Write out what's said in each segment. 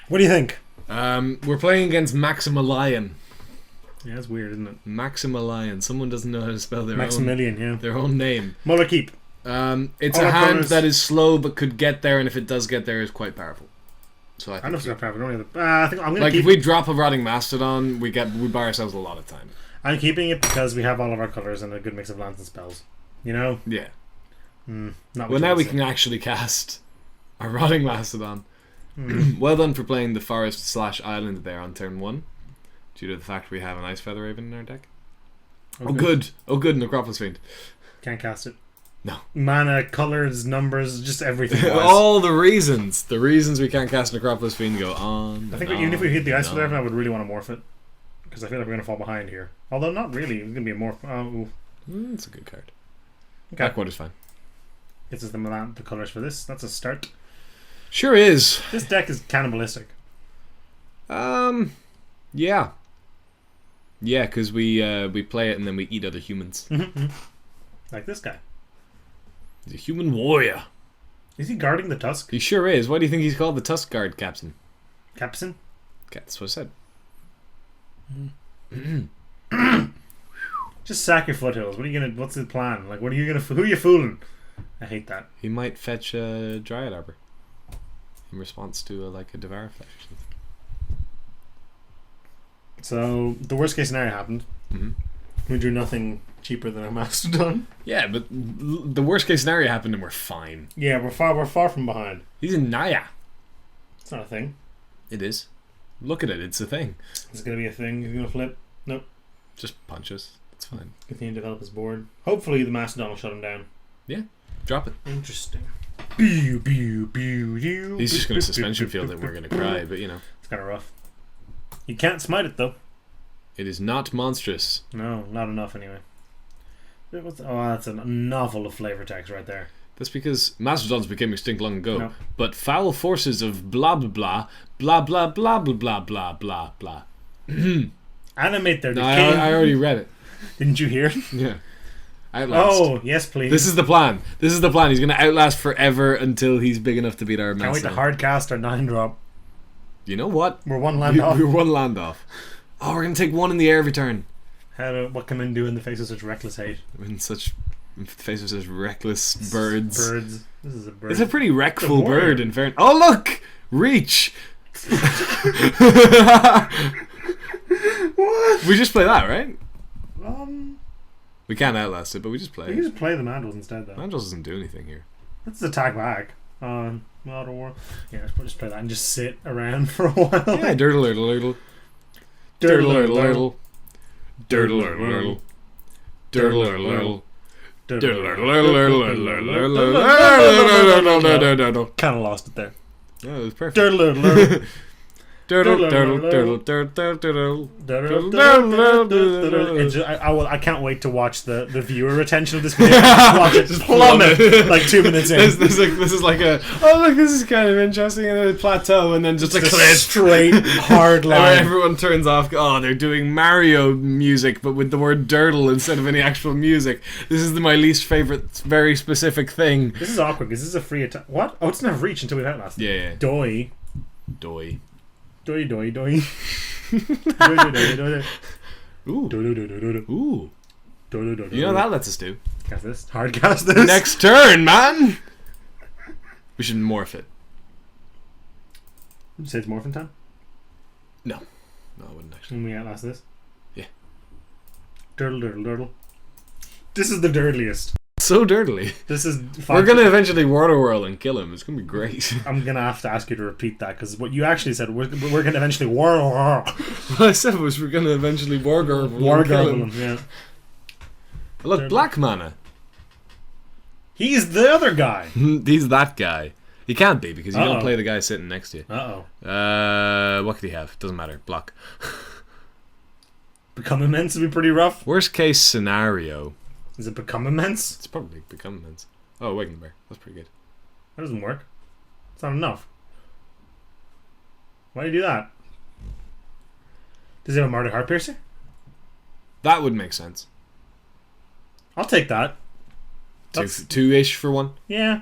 What do you think? We're playing against Maximilian. Yeah, that's weird, isn't it? Maximilian. Someone doesn't know how to spell Maximilian, their own name. Muller keep. It's a hand that is slow but could get there, and if it does get there, is quite powerful. So I know it's not powerful. I think I'm gonna like keep if we drop a rotting mastodon, we buy ourselves a lot of time. I'm keeping it because we have all of our colours and a good mix of lands and spells. You know? Yeah. Not Well, now we can actually cast a rotting mastodon. Well done for playing the forest/island there on turn 1, due to the fact we have an Ice Feather Raven in our deck. Oh good, Necropolis Fiend. Can't cast it. No. Mana, colours, numbers, just everything. All the reasons we can't cast Necropolis Fiend go on. I think even if we hit the Ice Feather Raven, I would really want to morph it. Because I feel like we're going to fall behind here. Although not really, it's going to be a morph. It's a good card. Okay. Backwater is fine. Gets us the colours for this. That's a start. Sure is. This deck is cannibalistic. Yeah. Yeah, because we play it and then we eat other humans. Like this guy. He's a human warrior. Is he guarding the tusk? He sure is. Why do you think he's called the Tusk Guard Captain? Capson? Okay, that's what I said. Just sack your foothills. What's the plan? Like, who are you fooling? I hate that. He might fetch a Dryad Arbor in response to a Devour Flesh or something. So the worst case scenario happened. We drew nothing cheaper than a Mastodon. Yeah, but the worst case scenario happened and we're fine. Yeah, we're far from behind. He's in Naya. It's not a thing. It is. Look at it. It's a thing. It's gonna be a thing. He's gonna flip. Nope. Just punch us. It's fine. Continue to develop his board. Hopefully the Mastodon will shut him down. Yeah. Drop it. Interesting. He's just going to suspension field it and we're going to cry, but you know. It's kind of rough. You can't smite it though. It is not monstrous. No, not enough anyway. That's a novel of flavor text right there. That's because Mastodons became extinct long ago. No. But foul forces of blah blah blah blah blah blah blah blah blah blah. Animate their decay. I already read it. Didn't you hear it? Yeah. Outlast. Oh, yes, please. This is the plan. He's going to outlast forever until he's big enough to beat our Mastodon. Can't wait to hard cast our 9-drop. You know what? We're one land off. We're one land off. Oh, we're going to take one in the air every turn. What can men do in the face of such reckless hate? In the face of such reckless birds. This is a bird. It's a pretty wreckful bird, in fairness. Oh, look! Reach! What? We just play that, right? We can't outlast it, but we just play it. You just play the Mandrels instead, though. Mandrels doesn't do anything here. Let's attack back on Modern War. Yeah, we'll just play that and just sit around for a while. Yeah, dirtle. Dirtle. Dirtle. Dirtle. Kind of lost it there. Yeah, it was perfect. I can't wait to watch the viewer retention of this video. Watch it just plummet like 2 minutes in. This is like a this is kind of interesting, and then a plateau, and then just a straight hard line. Everyone turns off. Oh, they're doing Mario music, but with the word "dirtle" instead of any actual music. This is my least favorite, very specific thing. This is awkward because this is a free attack. What? Oh, it doesn't have reach until we've outlasted. Yeah. Doi. Ooh. Ooh. You know that lets us do. Cast this. Hard cast this. Next turn, man. We should morph it. Would you say it's morphin' time? No, I wouldn't actually. When we outlast this? Yeah. Dirtle. This is the dirtliest. So dirtily. This is. We're gonna eventually water whirl and kill him. It's gonna be great. I'm gonna have to ask you to repeat that because what you actually said we're gonna eventually war. What I said was we're gonna eventually war garble him. Yeah. Look, black mana. He's the other guy. He's that guy. He can't be because you don't play the guy sitting next to you. What could he have? Doesn't matter. Block. Become immense would be pretty rough. Worst case scenario. Does it become immense? It's probably become immense. Oh, Awakening Bear. That's pretty good. That doesn't work. It's not enough. Why do you do that? Does it have a Martyr Heart Piercer? That would make sense. I'll take that. Two-ish for one? Yeah.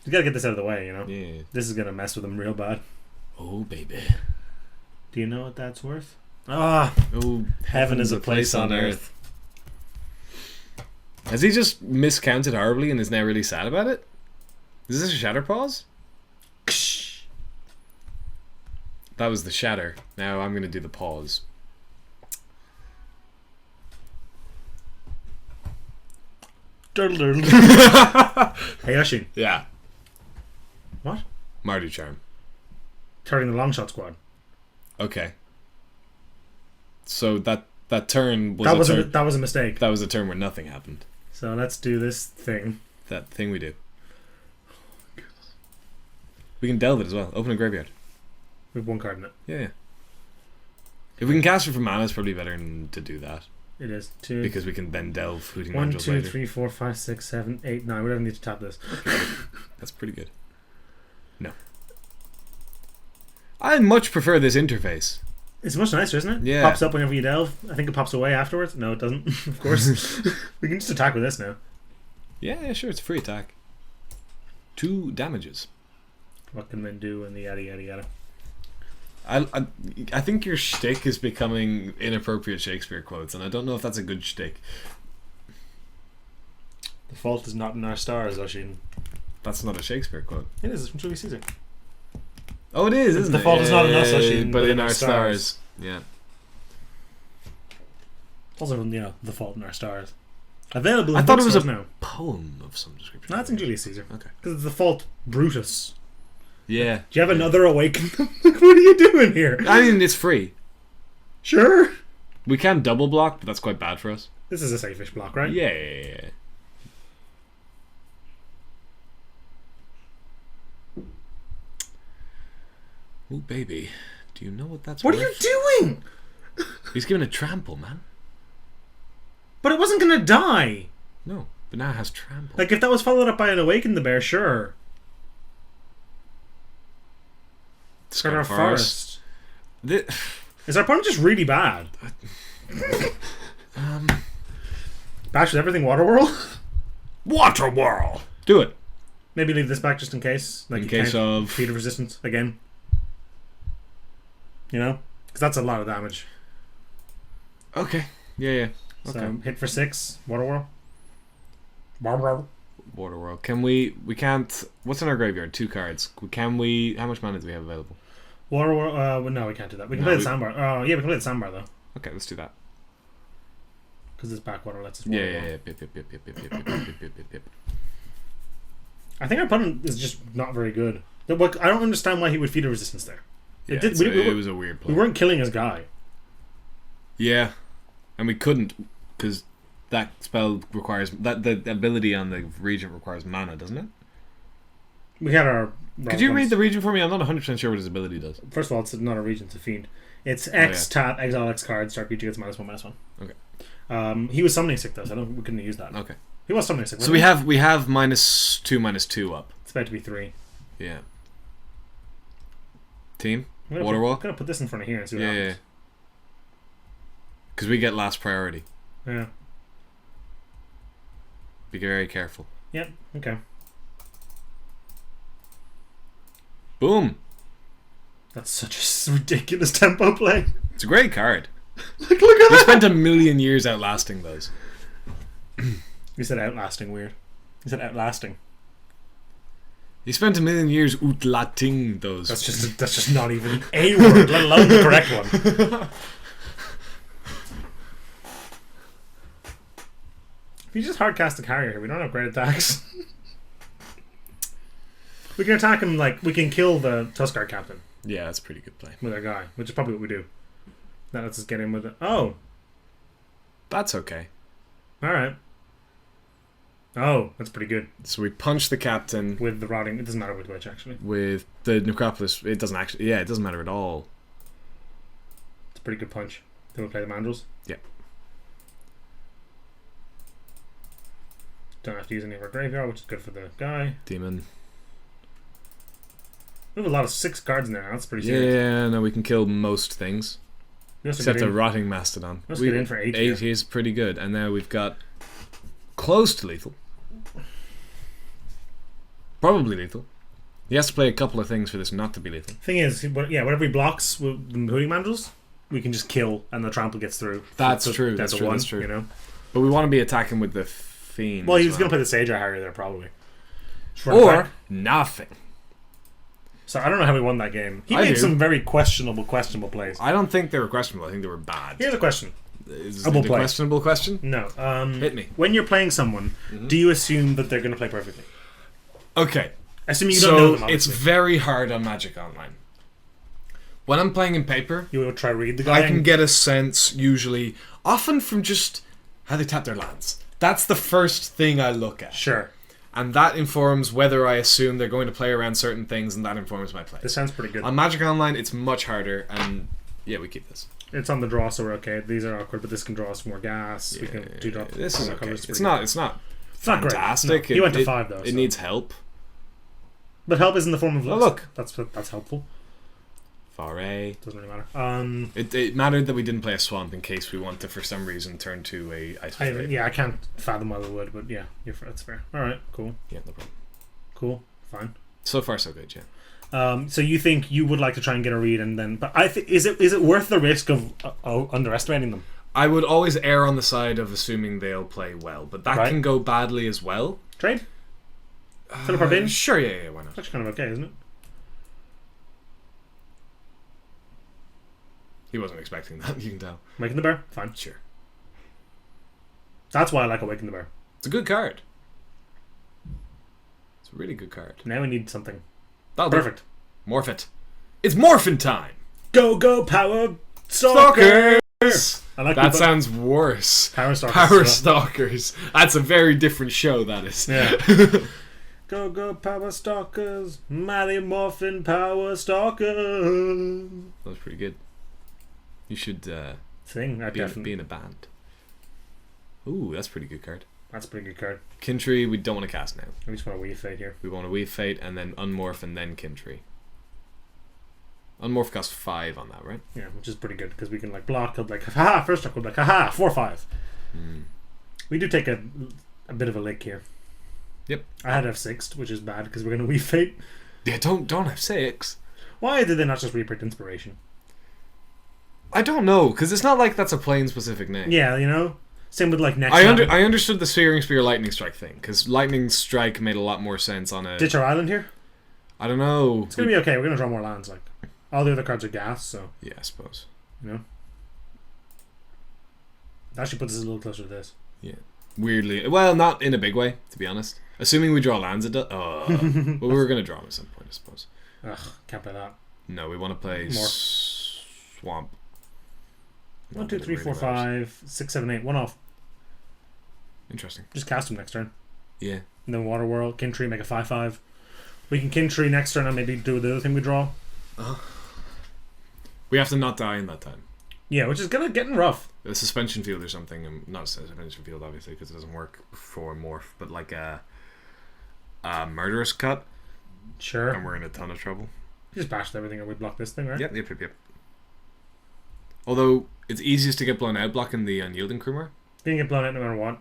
You gotta get this out of the way, you know? Yeah. This is gonna mess with him real bad. Oh, baby. Do you know what that's worth? Ah, Oh, heaven is a place on earth. Has he just miscounted horribly and is now really sad about it? Is this a shatter pause? That was the shatter. Now I'm going to do the pause. Hey, Oisin. Yeah. What? Mardu Charm. Turning the long shot squad. Okay. So that turn was that was a mistake. That was a turn where nothing happened. So let's do this thing. That thing we do. We can delve it as well. Open a graveyard. We have one card in it. Yeah. If we can cast it for mana, it's probably better than to do that. It is. 2. Because we can then delve Hooting 1, Angels 2, later. 3, 4, 5, 6, 7, 8, 9. We don't need to tap this. That's pretty good. No. I much prefer this interface. It's much nicer, isn't it? Yeah. Pops up whenever you delve. I think it pops away afterwards. No, it doesn't. Of course. We can just attack with this now. Yeah, sure. It's a free attack. 2 damages. What can men do and the yada yada yada. I think your shtick is becoming inappropriate Shakespeare quotes, and I don't know if that's a good shtick. The fault is not in our stars, Oisin. That's not a Shakespeare quote. It is. It's from Julius Caesar. Oh, it is, isn't it? The fault is not in us, Oisin, but in our stars. Yeah. Also, the fault in our stars. Available in I thought it was a now. poem of some description. No, that's in Julius Caesar. Okay. Because it's the fault Brutus. Yeah. Do you have another awaken? What are you doing here? I mean, it's free. Sure. We can double block, but that's quite bad for us. This is a safe-ish block, right? Yeah. Oh, baby. Do you know what that's What worth? are you doing? He's giving a trample, man. But it wasn't going to die. No, but now it has trample. Like, if that was followed up by an awaken the bear, sure. Discard our forest. Is our opponent just really bad? Bash with everything Waterworld? Waterworld! Do it. Maybe leave this back just in case. Like In case of... Feat of Resistance again. You know? Because that's a lot of damage. Okay. Yeah. Okay. So, hit for 6, Waterworld. Waterworld. Can we can't... What's in our graveyard? 2 cards. How much mana do we have available? Waterworld, well, no, we can't do that. We can play the sandbar. Oh, yeah, we can play the sandbar, though. Okay, let's do that. Because this backwater lets us Yeah. Yep. I think our opponent is just not very good. I don't understand why he would feed a resistance there. Yeah, it was a weird play. We weren't killing his guy. Yeah. And we couldn't, because that spell requires... the ability on the regent requires mana, doesn't it? We had our... Could you read the regent for me? I'm not 100% sure what his ability does. First of all, it's not a regent, it's a fiend. It's X, tap, exile X card, start creature gets -1/-1. Okay. He was summoning sick though, so we couldn't use that. Okay. He was summoning sick. So we have -2/-2 up. It's about to be 3. Yeah. Team? I'm gonna put this in front of here and see what happens. Because we get last priority. Yeah. Be very careful. Yep, okay. Boom! That's such a ridiculous tempo play. It's a great card. Look at that! We spent a million years outlasting those. You said outlasting weird. You said outlasting. You spent a million years outlasting those. That's just not even a word, let alone the correct one. If you just hard cast the carrier here, we don't have great attacks. We can attack him we can kill the Tuskar captain. Yeah, that's a pretty good play. With our guy, which is probably what we do. That lets us get in with it. Oh! That's okay. Alright. Oh, that's pretty good. So we punch the captain. With the rotting... It doesn't matter which, actually. With the necropolis, it doesn't actually... Yeah, it doesn't matter at all. It's a pretty good punch. Then we play the mandrels. Yeah. Don't have to use any of our graveyard, which is good for the guy. Demon. We have a lot of 6 cards now. That's pretty serious. Yeah, no, we can kill most things. Except a rotting mastodon. Let's get in for 8 8 is pretty good. And now we've got close to lethal. Probably lethal. He has to play a couple of things for this not to be lethal. Thing is, whatever he blocks with the hooting mandrels, we can just kill and the trample gets through. That's So true. That's true. You know? But we want to be attacking with the Fiend. Well, he was going to play the Sage Harrier there, probably. Or nothing. So I don't know how he won that game. He made some very questionable plays. I don't think they were questionable. I think they were bad. Here's a question. Is it a questionable question? No. Hit me. When you're playing someone, do you assume that they're going to play perfectly? Okay. Assuming you don't know them, it's very hard on Magic Online. When I'm playing in paper, you will try to read the guy. I can get a sense, usually, often from just how they tap their lands. That's the first thing I look at. Sure. And that informs whether I assume they're going to play around certain things, and that informs my play. This sounds pretty good. On Magic Online, it's much harder, and yeah, we keep this. It's on the draw, so we're okay. These are awkward, but this can draw us more gas. Yeah, we can do drop. This is okay. It's not great. fantastic. No. He went to 5 though. It needs help. But help is in the form of looks. Oh, look. That's helpful. Foray. Doesn't really matter. It mattered that we didn't play a swamp in case we want to, for some reason, turn to a ice. I can't fathom why we would, but yeah, that's fair. All right, cool. Yeah, no problem. Cool, fine. So far, so good. Yeah. So you think you would like to try and get a read, and then, but is it worth the risk of underestimating them? I would always err on the side of assuming they'll play well, but that can go badly as well. Trade. Philip Arbin? Sure, yeah, why not? That's kind of okay, isn't it? He wasn't expecting that, you can tell. Awaken the Bear? Fine. Sure. That's why I like Awaken the Bear. It's a good card. It's a really good card. Now we need something. That'll Perfect. Morph it. It's morphin' time! Go, Power Stalkers! I like that sounds worse. Power Stalkers. Power Stalkers. That's a very different show, that is. Yeah. Go, Power Stalkers. Mighty Morphin Power Stalkers. That was pretty good. You should be in a band. Ooh, that's a pretty good card. That's a pretty good card. Kintry, we don't want to cast now. We just want to Weave Fate here. We want to Weave Fate and then Unmorph and then Kintry. Unmorph costs 5 on that, right? Yeah, which is pretty good because we can like block. He'll be like, haha, first struck. We'll be like, haha, 4/5. We do take a bit of a lick here. Yep. I had F6, which is bad because we're going to Weave Fate. Yeah, don't have 6. Why did they not just reprint Inspiration? I don't know, because it's not like that's a plane specific name. Yeah, you know? Same with like next. I understood the Searing Spear Lightning Strike thing, because Lightning Strike made a lot more sense on a... Ditch our island here? I don't know. It's going to be okay. We're going to draw more lands. Like all the other cards are gas, so... Yeah, I suppose. You know? That actually puts us a little closer to this. Yeah. Weirdly. Well, not in a big way, to be honest. Assuming we draw lands, it does... Oh. Well, we were going to draw them at some point, I suppose. Ugh, can't play that. No, we want to play Swamp. 1, 2, 3, 4, 5, 6, 7, 8. 1 off. Interesting. Just cast him next turn. Yeah. And then Water Whirl, Kintry, make a 5/5. We can Kintry next turn and maybe do the other thing we draw. We have to not die in that time. Yeah, which is getting rough. A suspension field or something. Not a suspension field, obviously, because it doesn't work for Morph. But like a Murderous Cut. Sure. And we're in a ton of trouble. You just bashed everything and we block this thing, right? Yep. Although, it's easiest to get blown out blocking the Unyielding Krumer. You can get blown out no matter what.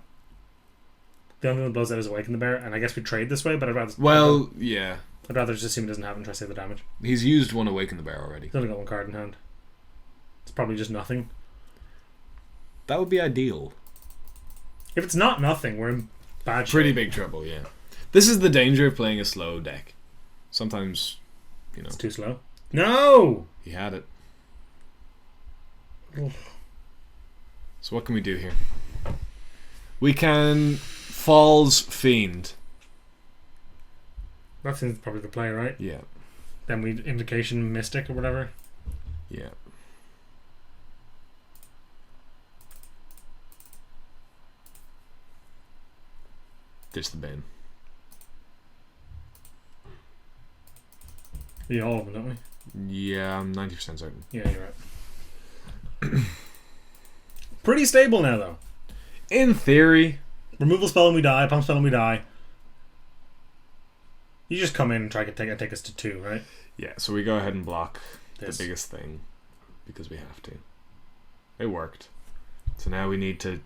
The only one that blows out is Awaken the Bear, and I guess we trade this way, but I'd rather... Well, yeah. I'd rather just assume he doesn't have it and try to save the damage. He's used one Awaken the Bear already. He's only got 1 card in hand. It's probably just nothing. That would be ideal. If it's not nothing, we're in bad shape. Pretty big trouble, yeah. This is the danger of playing a slow deck. Sometimes, you know... It's too slow. No! He had it. Oof. So what can we do here? We can Falls Fiend. That seems probably the play, right? Yeah. Then we Invocation Mystic or whatever. Yeah. Ditch the Bane. Yeah, all of them, don't we? Yeah, I'm 90% certain. Yeah, you're right. Pretty stable now, though. In theory. Removal spell and we die, pump spell and we die. You just come in and try to take us to 2, right? Yeah, so we go ahead and block this. The biggest thing. Because we have to. It worked. So now we need to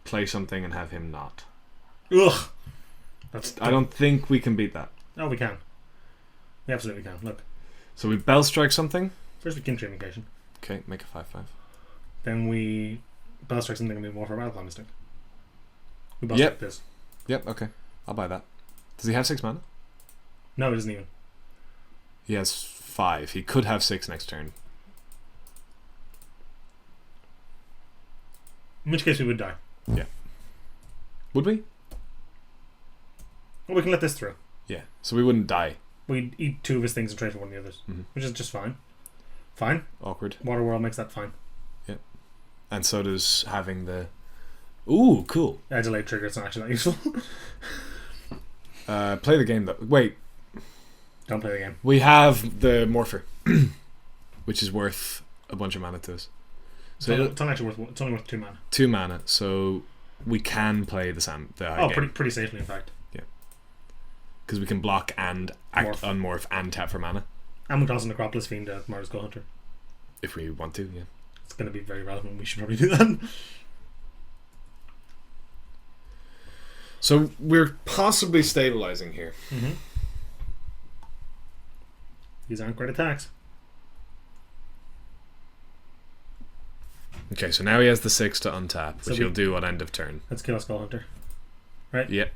play something and have him not. Ugh! I don't think we can beat that. No, we can. We absolutely can. Look. So we Bell Strike something. First we Kin Communication. Okay, make a 5/5. Then we Bell Strike something and we more for a Battle Climb Mystic. We Bell Strike this. Yep, okay. I'll buy that. Does he have 6 mana? No, he doesn't even. He has 5. He could have 6 next turn. In which case we would die. Yeah. Would we? Well, we can let this through. Yeah. So we wouldn't die. We'd eat 2 of his things and trade for one of the others. Which is just fine. Fine. Awkward. Waterworld makes that fine. Yeah. And so does having the... Ooh, cool. Delayed trigger, it's not actually that useful. Play the game though. Wait. Don't play the game. We have the Morpher. Which is worth a bunch of mana to us. So it's only actually worth 2 mana. 2 mana, so we can play the high game. Pretty safely in fact. Yeah. Because we can block and act on Morph and tap for mana. And we can also Necropolis Fiend Mara's Skull Hunter. If we want to, yeah. It's going to be very relevant. We should probably do that. So we're possibly stabilizing here. These aren't great attacks. Okay, so now he has the 6 to untap, which he'll do on end of turn. Let's kill a Skull Hunter. Right? Yep.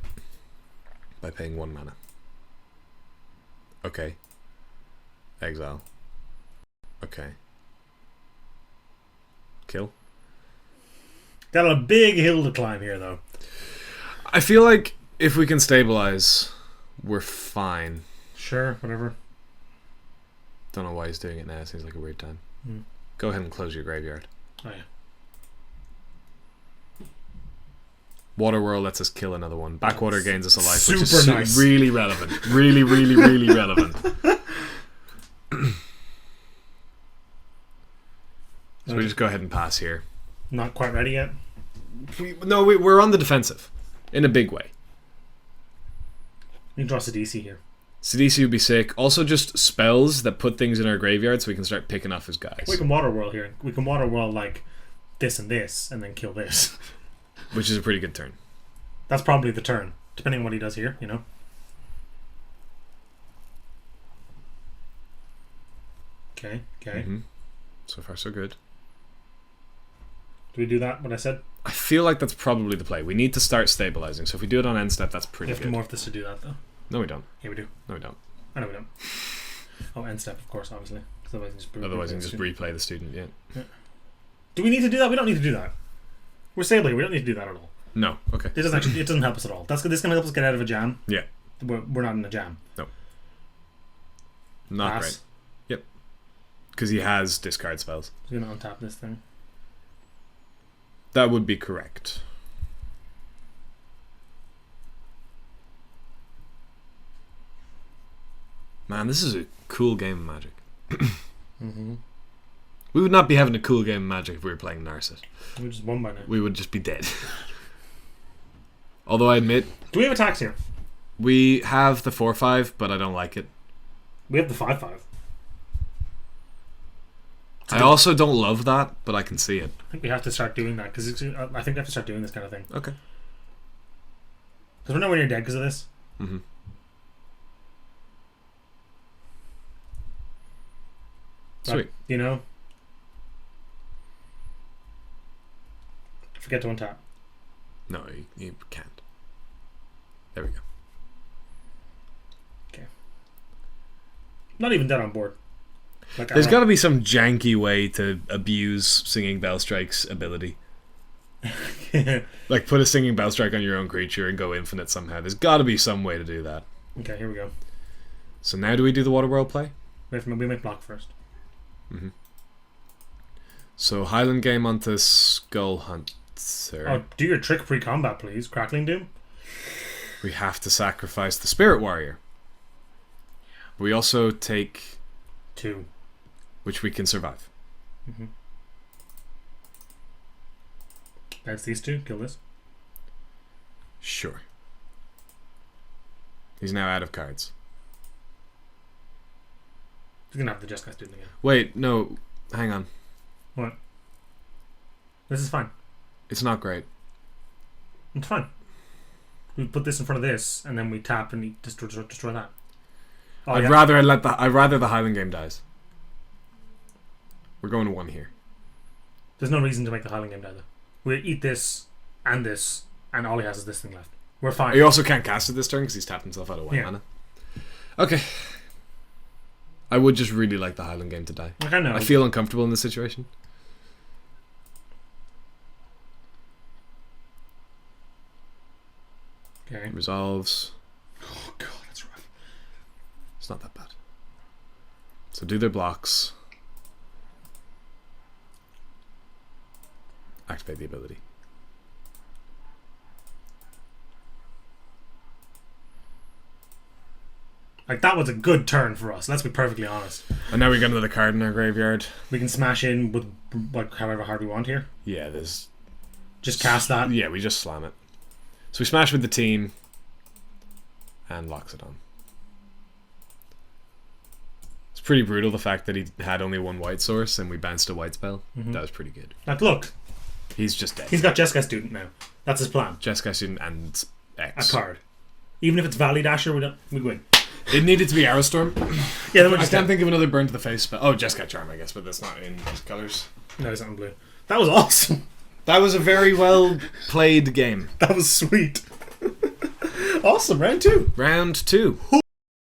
By paying 1 mana. Okay. Exile. Okay. Kill. Got a big hill to climb here, though. I feel like if we can stabilize, we're fine. Sure, whatever. Don't know why he's doing it now. Seems like a weird time. Go ahead and close your graveyard. Oh, yeah. Waterworld lets us kill another one. Backwater gains us a life, Super which is nice. Really relevant. Really, really, really relevant. So we just go ahead and pass here. Not quite ready yet? We're on the defensive. In a big way. You can draw Sidisi here. Sidisi would be sick. Also just spells that put things in our graveyard so we can start picking off his guys. We can Waterworld here. We can Waterworld like this and then kill this. Which is a pretty good turn. That's probably the turn, depending on what he does here, you know? Okay. So far, so good. Do we do that, what I said? I feel like that's probably the play. We need to start stabilizing. So if we do it on end step, that's pretty good. We have to morph this to do that, though. No, we don't. Yeah, we do. No, we don't. I know we don't. Oh, end step, of course, obviously. Otherwise, you can just replay the student, yeah. Do we need to do that? We don't need to do that. We're stable here. We don't need to do that at all. No, okay. It doesn't help us at all. This is going to help us get out of a jam. Yeah. We're not in a jam. No. Not Pass. great. Yep. Because he has discard spells. He's going to untap this thing. That would be correct. Man, this is a cool game of Magic. We would not be having a cool game of Magic if we were playing Narset. We just won by now. We would just be dead. Although I admit... Do we have attacks here? We have the 4/5, but I don't like it. We have the 5/5. I also don't love that, but I can see it. I think we have to start doing that, because I think we have to start doing this kind of thing. Okay. Because we're nowhere near dead because of this. Sweet. You know? Forget to untap. No, you can't. There we go. Okay. Not even dead on board. Like, there's got to be some janky way to abuse Singing Bellstrike's ability. Like put a Singing Bellstrike on your own creature and go infinite somehow. There's got to be some way to do that. Okay, here we go. So now do we do the Waterworld play? We make block first. So Highland game onto Skull Hunter. Oh, do your trick pre-combat, please. Crackling Doom. We have to sacrifice the Spirit Warrior. We also take 2, which we can survive. That's these 2. Kill this. Sure. He's now out of cards. He's gonna have the Jeskai student again. Wait, no, hang on. What? This is fine. It's not great. It's fine. We put this in front of this, and then we tap and destroy that. Oh, I'd yeah. rather the Highland game dies. We're going to 1 here. There's no reason to make the Highland game die though. We eat this, and all he has is this thing left. We're fine. He also can't cast it this turn because he's tapped himself out of white mana. Okay. I would just really like the Highland game to die. Like, I know. I feel uncomfortable in this situation. Okay. Resolves. Oh god, that's rough. It's not that bad. So do their blocks. Activate the ability. Like, that was a good turn for us, let's be perfectly honest. And now we got another card in our graveyard. We can smash in with, like, however hard we want here. Yeah, there's... Just cast that. Yeah, we just slam it. So we smash with the team. And locks it on. It's pretty brutal, the fact that he had only 1 white source and we bounced a white spell. Mm-hmm. That was pretty good. Like, look. He's just dead. He's got Jeskai Student now. That's his plan. Jeskai Student and X. A card. Even if it's Valley Dasher, we win. It needed to be Arrowstorm. Yeah, then we're I just can't think of another burn to the face spell. Oh, Jeskai Charm, I guess, but that's not in these colours. No, it's not in blue. That was awesome. That was a very well played game. That was sweet. Awesome, round 2. Round 2.